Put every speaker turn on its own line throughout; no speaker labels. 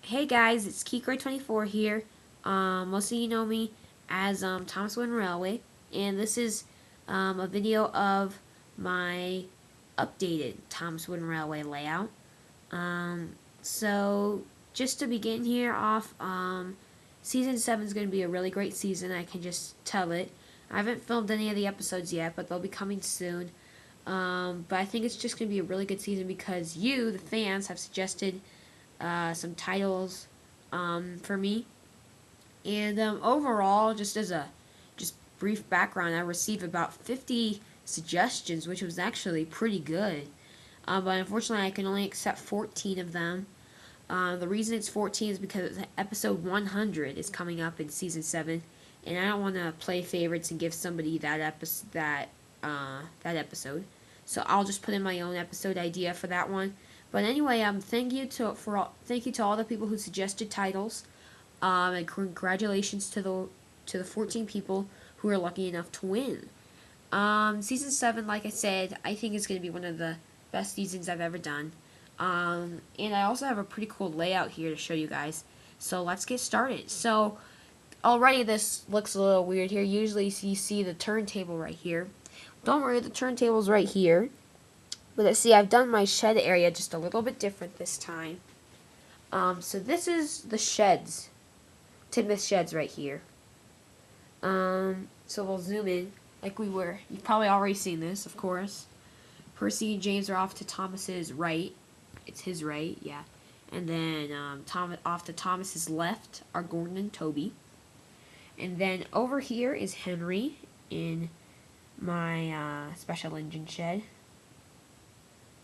Hey guys, it's Keycroy24 here. Most of you know me as ThomasWoodenRailway, and this is a video of my updated ThomasWoodenRailway layout. So just to begin here off, season 7 is going to be a really great season. I can just tell it. I haven't filmed any of the episodes yet, but they'll be coming soon. But I think it's just going to be a really good season because you, the fans, have suggested some titles for me. And overall, just as a brief background, I received about 50 suggestions, which was actually pretty good. But unfortunately, I can only accept 14 of them. The reason it's 14 is because episode 100 is coming up in season 7, and I don't want to play favorites and give somebody that episode. So I'll just put in my own episode idea for that one. But anyway, thank you to all the people who suggested titles, and congratulations to the 14 people who are lucky enough to win. Season 7, like I said, I think is going to be one of the best seasons I've ever done. And I also have a pretty cool layout here to show you guys. So let's get started. So already this looks a little weird here. Usually you see the turntable right here. Don't worry, the turntable's right here. But let's see, I've done my shed area just a little bit different this time. So this is the sheds. Tidmouth sheds right here. So we'll zoom in like we were. You've probably already seen this, of course. Percy and James are off to Thomas's right. It's his right, yeah. And then off to Thomas's left are Gordon and Toby. And then over here is Henry in my special engine shed.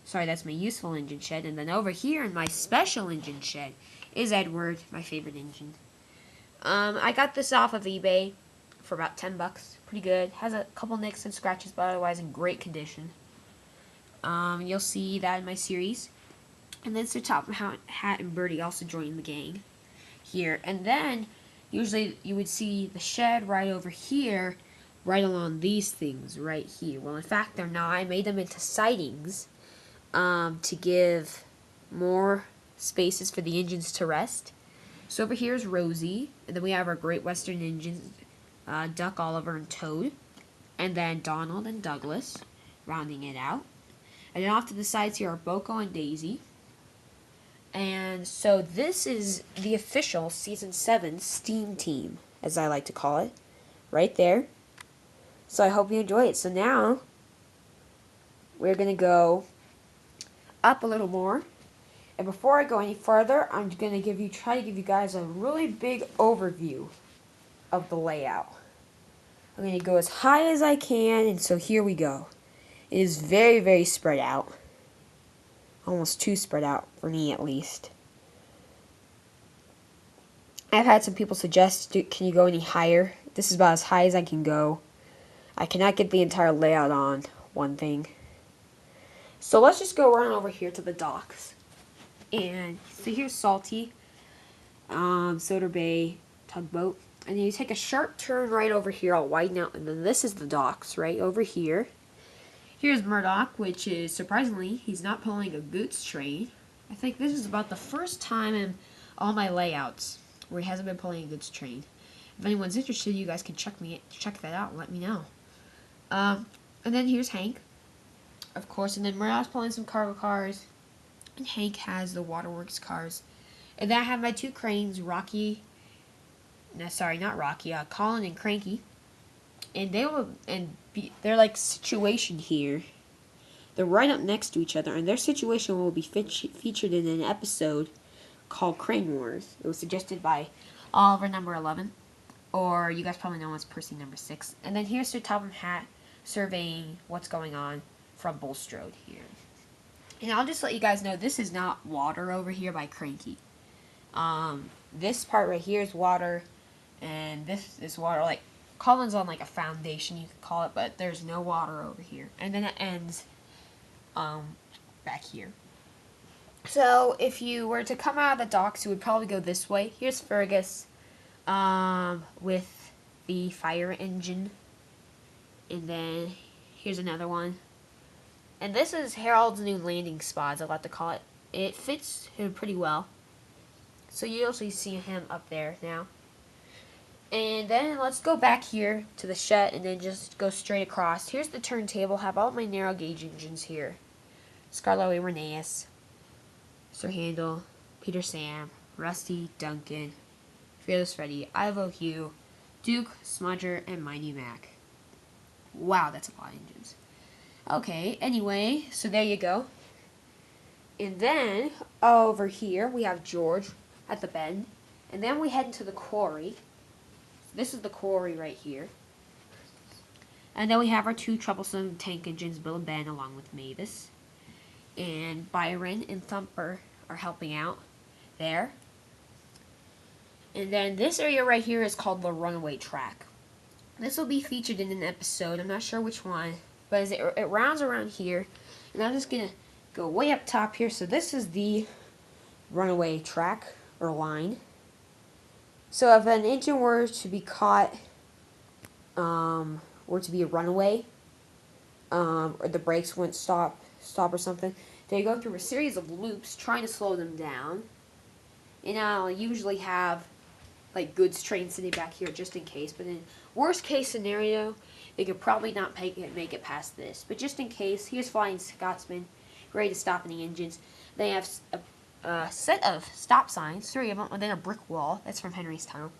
Sorry, that's my useful engine shed. And then over here in my special engine shed is Edward, my favorite engine. I got this off of eBay for about 10 bucks. Pretty good. Has a couple nicks and scratches, but otherwise in great condition. You'll see that in my series. And then Sir Top Hat and Birdie also joined the gang here. And then usually you would see the shed right over here, right along these things right here. Well, in fact, they're not. I made them into sidings to give more spaces for the engines to rest. So over here is Rosie, and then we have our Great Western engines, Duck, Oliver, and Toad, and then Donald and Douglas, rounding it out. And then off to the sides here are Boko and Daisy. And so this is the official Season 7 Steam Team, as I like to call it, right there. So I hope you enjoy it. So now, we're going to go up a little more. And before I go any further, I'm going to try to give you guys a really big overview of the layout. I'm going to go as high as I can, and so here we go. It is very, very spread out. Almost too spread out, for me at least. I've had some people suggest, can you go any higher? This is about as high as I can go. I cannot get the entire layout on one thing. So let's just go run over here to the docks. And so here's Salty, Soder Bay, Tugboat. And then you take a sharp turn right over here. I'll widen out, and then this is the docks right over here. Here's Murdoch, which is, surprisingly, he's not pulling a goods train. I think this is about the first time in all my layouts where he hasn't been pulling a goods train. If anyone's interested, you guys can check that out and let me know. And then here's Hank, of course, and then Murdoch's pulling some cargo cars, and Hank has the waterworks cars. And then I have my two cranes, Colin and Cranky. And they're like situation here. They're right up next to each other, and their situation will be featured in an episode called Crane Wars. It was suggested by Oliver number 11, or you guys probably know him as Percy number 6. And then here's Sir Topham Hatt surveying what's going on from Bulstrode here. And I'll just let you guys know, this is not water over here by Cranky. This part right here is water, and this is water, like, Colin's on like a foundation, you could call it, but there's no water over here. And then it ends back here. So if you were to come out of the docks, you would probably go this way. Here's Fergus with the fire engine. And then here's another one. And this is Harold's new landing spot, as I like to call it. It fits him pretty well. So you also see him up there now. And then let's go back here to the shed and then just go straight across. Here's the turntable. Have all my narrow gauge engines here. Scarlet Reneus, Sir Handel, Peter Sam, Rusty, Duncan, Fearless Freddy, Ivo Hugh, Duke, Smudger, and Mighty Mac. Wow, that's a lot of engines. Okay, anyway, so there you go. And then, over here, we have George at the bend. And then we head into the quarry. This is the quarry right here. And then we have our two troublesome tank engines, Bill and Ben, along with Mavis. And Byron and Thumper are helping out there. And then this area right here is called the Runaway Track. This will be featured in an episode. I'm not sure which one. But it rounds around here. And I'm just going to go way up top here. So this is the Runaway Track, or line. So if an engine were to be caught, were to be a runaway, or the brakes wouldn't stop or something, they go through a series of loops trying to slow them down. And I'll usually have like goods trains sitting back here just in case. But in worst case scenario, they could probably not make it past this. But just in case, here's Flying Scotsman, ready to stop any engines. They have a set of stop signs, 3 of them, and then a brick wall. That's from Henry's Tunnel.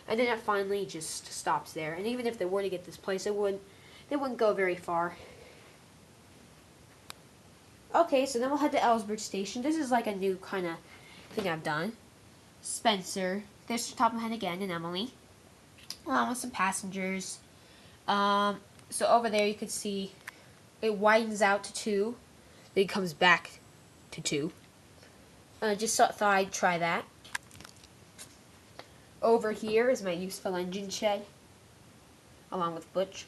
And then it finally just stops there. And even if they were to get this place, they wouldn't go very far. Okay, so then we'll head to Ellsbridge Station. This is like a new kind of thing I've done. Spencer, there's Topham Head again, and Emily, along with some passengers. So over there you can see it widens out to 2, then it comes back to 2. Just thought I'd try that. Over here is my useful engine shed, along with Butch.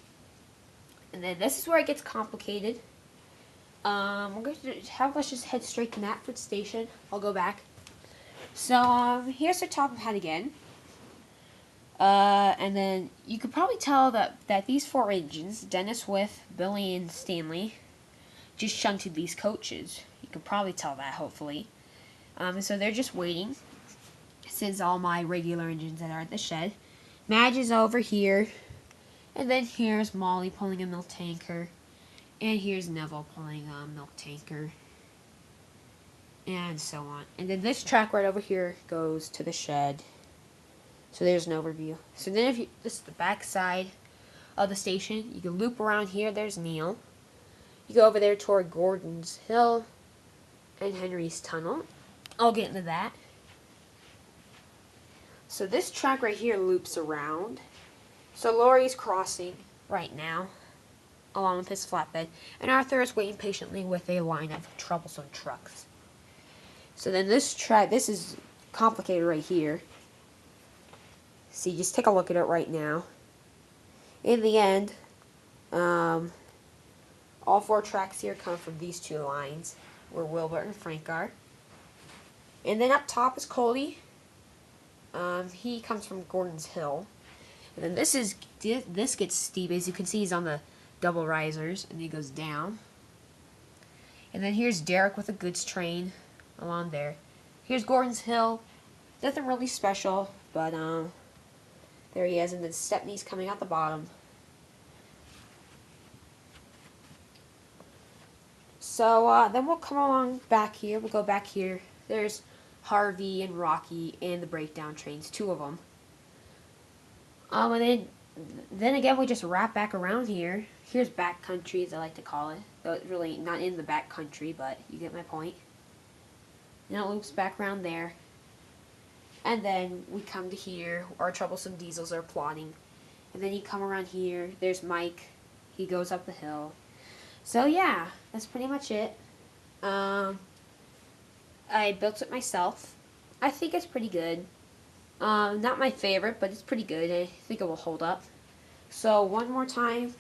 And then this is where it gets complicated. We're going to let's just head straight to Knapford Station. I'll go back. So here's the Topham Head again. And then you could probably tell that these 4 engines, Dennis, With, Billy, and Stanley, just shunted these coaches. You could probably tell that, hopefully. So they're just waiting, since all my regular engines that are at the shed. Madge is over here, and then here's Molly pulling a milk tanker, and here's Neville pulling a milk tanker, and so on. And then this track right over here goes to the shed. So there's an overview. So then this is the back side of the station. You can loop around here. There's Neil. You go over there toward Gordon's Hill and Henry's Tunnel. I'll get into that. So this track right here loops around. So Laurie's crossing right now, along with his flatbed. And Arthur is waiting patiently with a line of troublesome trucks. So then this track, this is complicated right here. See, just take a look at it right now. In the end, all 4 tracks here come from these 2 lines, where Wilbert and Frank are. And then up top is Coley. He comes from Gordon's Hill. And then this gets steep. As you can see, he's on the double risers, and he goes down. And then here's Derek with a goods train along there. Here's Gordon's Hill. Nothing really special, but there he is. And then Stepney's coming out the bottom. So then we'll come along back here. We'll go back here. There's Harvey and Rocky and the breakdown trains, 2 of them. And then again we just wrap back around here. Here's back country, as I like to call it. Though it's really not in the back country, but you get my point. And it loops back around there. And then we come to here. Our troublesome diesels are plotting. And then you come around here. There's Mike. He goes up the hill. So yeah, that's pretty much it. I built it myself. I think it's pretty good. Not my favorite, but it's pretty good. I think it will hold up. So one more time,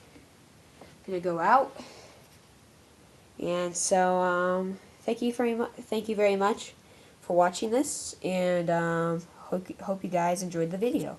I'm gonna go out. And so thank you very much for watching this, and hope you guys enjoyed the video.